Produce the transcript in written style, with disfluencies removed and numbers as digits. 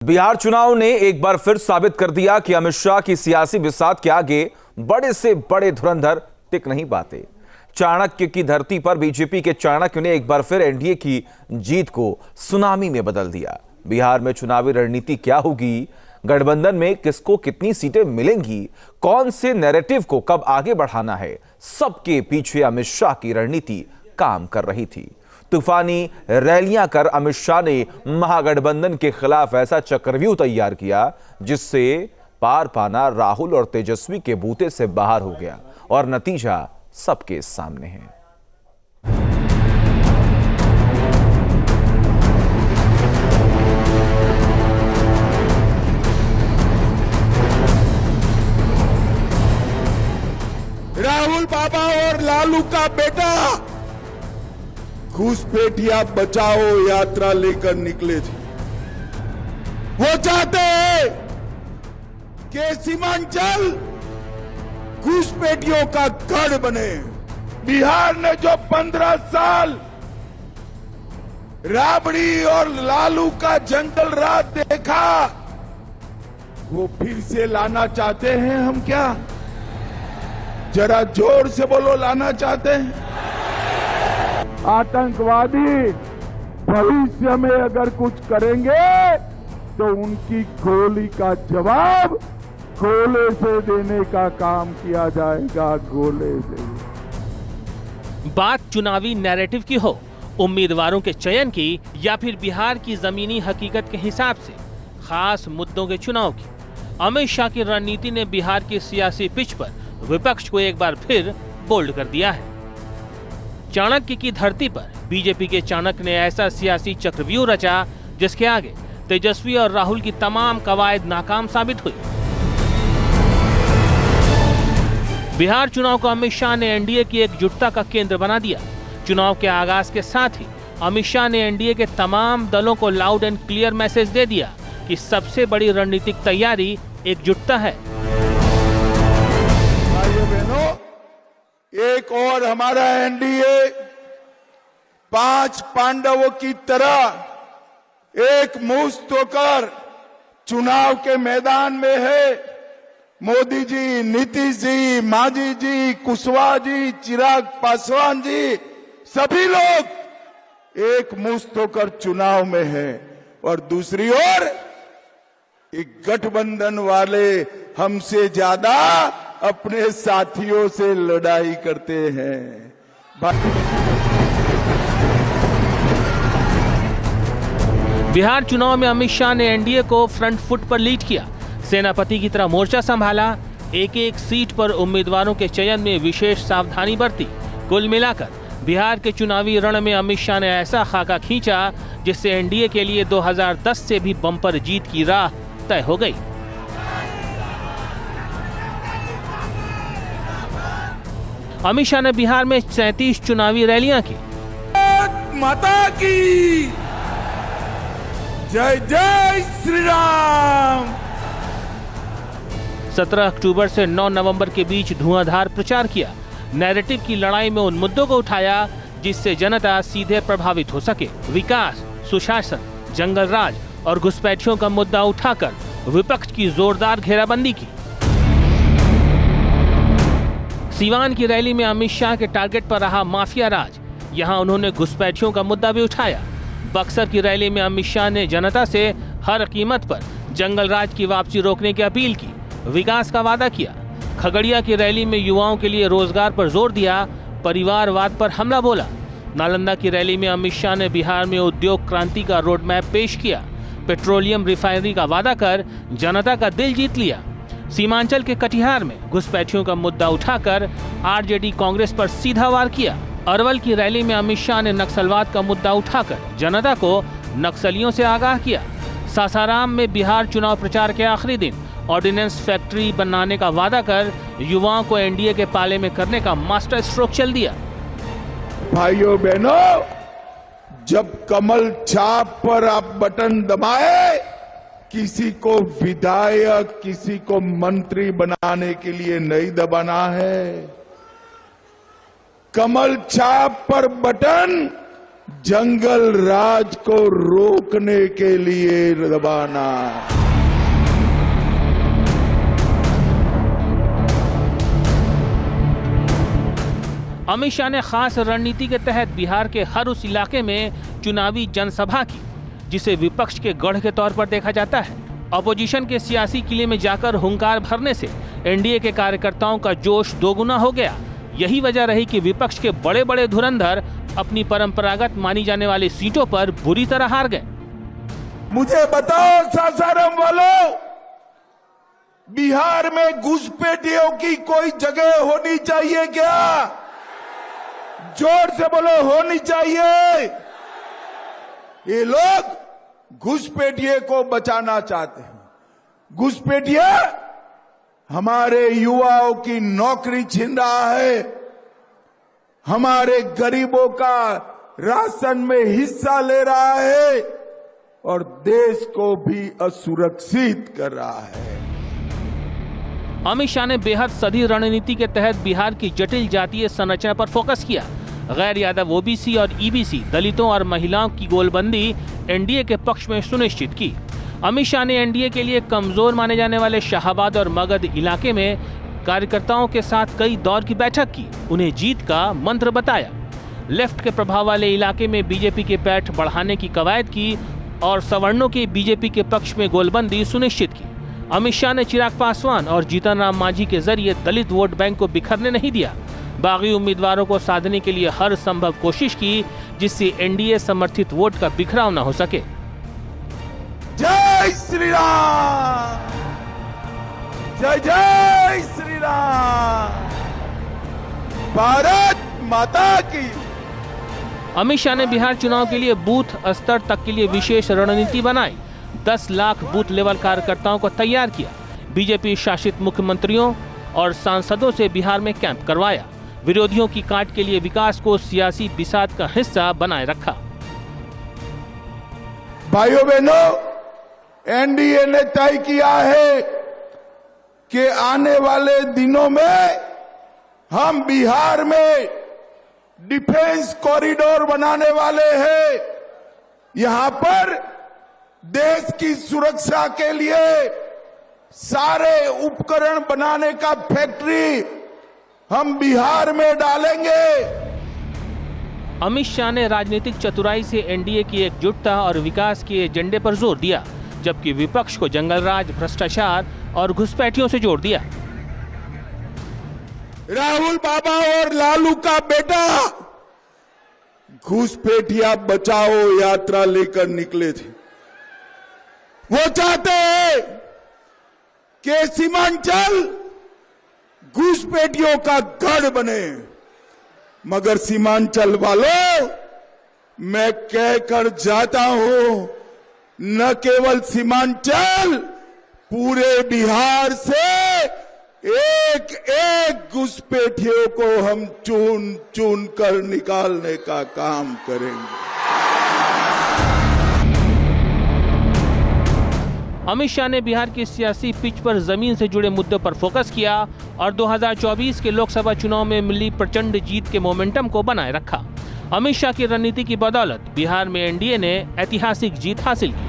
बिहार चुनाव ने एक बार फिर साबित कर दिया कि अमित शाह की सियासी बिसात के आगे बड़े से बड़े धुरंधर टिक नहीं पाते। चाणक्य की धरती पर बीजेपी के चाणक्य ने एक बार फिर एनडीए की जीत को सुनामी में बदल दिया। बिहार में चुनावी रणनीति क्या होगी, गठबंधन में किसको कितनी सीटें मिलेंगी, कौन से नैरेटिव को कब आगे बढ़ाना है, सबके पीछे अमित शाह की रणनीति काम कर रही थी। तूफानी रैलियां कर अमित शाह ने महागठबंधन के खिलाफ ऐसा चक्रव्यूह तैयार किया जिससे पार पाना राहुल और तेजस्वी के बूते से बाहर हो गया और नतीजा सबके सामने है। राहुल बाबा और लालू का बेटा घुसपैठिया बचाओ यात्रा लेकर निकले थे। वो चाहते हैं कि सीमांचल घुसपैठियों का गढ़ बने। बिहार ने जो 15 साल राबड़ी और लालू का जंगल राज देखा, वो फिर से लाना चाहते हैं हम क्या? जरा जोर से बोलो, लाना चाहते हैं? आतंकवादी भविष्य में अगर कुछ करेंगे तो उनकी गोली का जवाब गोले से देने का काम किया जाएगा, गोले से। बात चुनावी नैरेटिव की हो, उम्मीदवारों के चयन की या फिर बिहार की जमीनी हकीकत के हिसाब से खास मुद्दों के चुनाव की, अमित शाह की रणनीति ने बिहार की सियासी पिच पर विपक्ष को एक बार फिर बोल्ड कर दिया है। चाणक्य की धरती पर बीजेपी के चाणक्य ने ऐसा सियासी चक्रव्यूह रचा जिसके आगे तेजस्वी और राहुल की तमाम कवायद नाकाम साबित हुई। बिहार चुनाव को अमित शाह ने एनडीए की एकजुटता का केंद्र बना दिया। चुनाव के आगाज के साथ ही अमित शाह ने एनडीए के तमाम दलों को लाउड एंड क्लियर मैसेज दे दिया कि सबसे बड़ी रणनीतिक तैयारी एकजुटता है। एक और हमारा एनडीए 5 पांडवों की तरह एक मुश्त होकर चुनाव के मैदान में है। मोदी जी, नीतीश जी, मांझी जी, कुशवाहा जी, चिराग पासवान जी, सभी लोग एक मुश्त होकर चुनाव में हैं। और दूसरी ओर एक गठबंधन वाले हमसे ज्यादा अपने साथियों से लड़ाई करते हैं। बिहार चुनाव में अमित शाह ने एनडीए को फ्रंट फुट पर लीड किया, सेनापति की तरह मोर्चा संभाला, एक एक सीट पर उम्मीदवारों के चयन में विशेष सावधानी बरती। कुल मिलाकर बिहार के चुनावी रण में अमित शाह ने ऐसा खाका खींचा जिससे एनडीए के लिए 2010 से भी बम्पर जीत की राह तय हो गई। अमित शाह ने बिहार में 37 चुनावी रैलियां की। माता की जय जय श्री राम। 17 अक्टूबर से 9 नवंबर के बीच धुआंधार प्रचार किया। नैरेटिव की लड़ाई में उन मुद्दों को उठाया जिससे जनता सीधे प्रभावित हो सके। विकास, सुशासन, जंगल राज और घुसपैठियों का मुद्दा उठाकर विपक्ष की जोरदार घेराबंदी की। सीवान की रैली में अमित शाह के टारगेट पर रहा माफिया राज, यहां उन्होंने घुसपैठियों का मुद्दा भी उठाया। बक्सर की रैली में अमित शाह ने जनता से हर कीमत पर जंगल राज की वापसी रोकने की अपील की, विकास का वादा किया। खगड़िया की रैली में युवाओं के लिए रोजगार पर जोर दिया, परिवारवाद पर हमला बोला। नालंदा की रैली में अमित शाह ने बिहार में उद्योग क्रांति का रोड मैप पेश किया, पेट्रोलियम रिफाइनरी का वादा कर जनता का दिल जीत लिया। सीमांचल के कटिहार में घुसपैठियों का मुद्दा उठाकर आरजेडी कांग्रेस पर सीधा वार किया। अरवल की रैली में अमित शाह ने नक्सलवाद का मुद्दा उठाकर जनता को नक्सलियों से आगाह किया। सासाराम में बिहार चुनाव प्रचार के आखिरी दिन ऑर्डिनेंस फैक्ट्री बनाने का वादा कर युवाओं को एनडीए के पाले में करने का मास्टर स्ट्रोक चल दिया। भाइयों बहनों, जब कमल छाप पर आप बटन दबाए, किसी को विधायक, किसी को मंत्री बनाने के लिए नहीं दबाना है। कमल छाप पर बटन जंगल राज को रोकने के लिए दबाना। अमित शाह ने खास रणनीति के तहत बिहार के हर उस इलाके में चुनावी जनसभा की जिसे विपक्ष के गढ़ के तौर पर देखा जाता है। अपोजिशन के सियासी किले में जाकर हुंकार भरने से एनडीए के कार्यकर्ताओं का जोश दोगुना हो गया। यही वजह रही कि विपक्ष के बड़े बड़े धुरंधर अपनी परंपरागत मानी जाने वाली सीटों पर बुरी तरह हार गए। मुझे बताओ सासाराम वालों, बिहार में घुसपैठियों की कोई जगह होनी चाहिए क्या? जोर से बोलो, होनी चाहिए। ये लोग घुसपैठिए को बचाना चाहते हैं। घुसपैठिया हमारे युवाओं की नौकरी छीन रहा है, हमारे गरीबों का राशन में हिस्सा ले रहा है और देश को भी असुरक्षित कर रहा है। अमित शाह ने बेहद सधी रणनीति के तहत बिहार की जटिल जातीय संरचना पर फोकस किया। गैर यादव ओबीसी और ईबीसी दलितों और महिलाओं की गोलबंदी एनडीए के पक्ष में सुनिश्चित की। अमित शाह ने एनडीए के लिए कमजोर माने जाने वाले शाहाबाद और मगध इलाके में कार्यकर्ताओं के साथ कई दौर की बैठक की, उन्हें जीत का मंत्र बताया। लेफ्ट के प्रभाव वाले इलाके में बीजेपी के पैठ बढ़ाने की कवायद की और सवर्णों की बीजेपी के पक्ष में गोलबंदी सुनिश्चित की। अमित शाह ने चिराग पासवान और जीतन राम मांझी के जरिए दलित वोट बैंक को बिखरने नहीं दिया। बागी उम्मीदवारों को साधने के लिए हर संभव कोशिश की जिससे एनडीए समर्थित वोट का बिखराव न हो सके। जय श्री राम, जय जय श्री राम, भारत माता की। अमित शाह ने बिहार चुनाव के लिए बूथ स्तर तक के लिए विशेष रणनीति बनाई। 10 लाख बूथ लेवल कार्यकर्ताओं को तैयार किया। बीजेपी शासित मुख्यमंत्रियों और सांसदों से बिहार में कैंप करवाया। विरोधियों की काट के लिए विकास को सियासी बिसात का हिस्सा बनाए रखा। भाइयों बहनों, एनडीए ने तय किया है कि आने वाले दिनों में हम बिहार में डिफेंस कॉरिडोर बनाने वाले हैं। यहां पर देश की सुरक्षा के लिए सारे उपकरण बनाने का फैक्ट्री हम बिहार में डालेंगे। अमित शाह ने राजनीतिक चतुराई से एनडीए की एकजुटता और विकास के एजेंडे पर जोर दिया, जबकि विपक्ष को जंगलराज, भ्रष्टाचार और घुसपैठियों से जोड़ दिया। राहुल बाबा और लालू का बेटा घुसपैठिया बचाओ यात्रा लेकर निकले थे। वो चाहते हैं कि सीमांचल घुसपैठियों का गढ़ बने, मगर सीमांचल वालों, मैं कहकर जाता हूं, न केवल सीमांचल, पूरे बिहार से एक एक घुसपैठियों को हम चुन चुन कर निकालने का काम करेंगे। अमित शाह ने बिहार की सियासी पिच पर जमीन से जुड़े मुद्दों पर फोकस किया और 2024 के लोकसभा चुनाव में मिली प्रचंड जीत के मोमेंटम को बनाए रखा। अमित शाह की रणनीति की बदौलत बिहार में एनडीए ने ऐतिहासिक जीत हासिल की।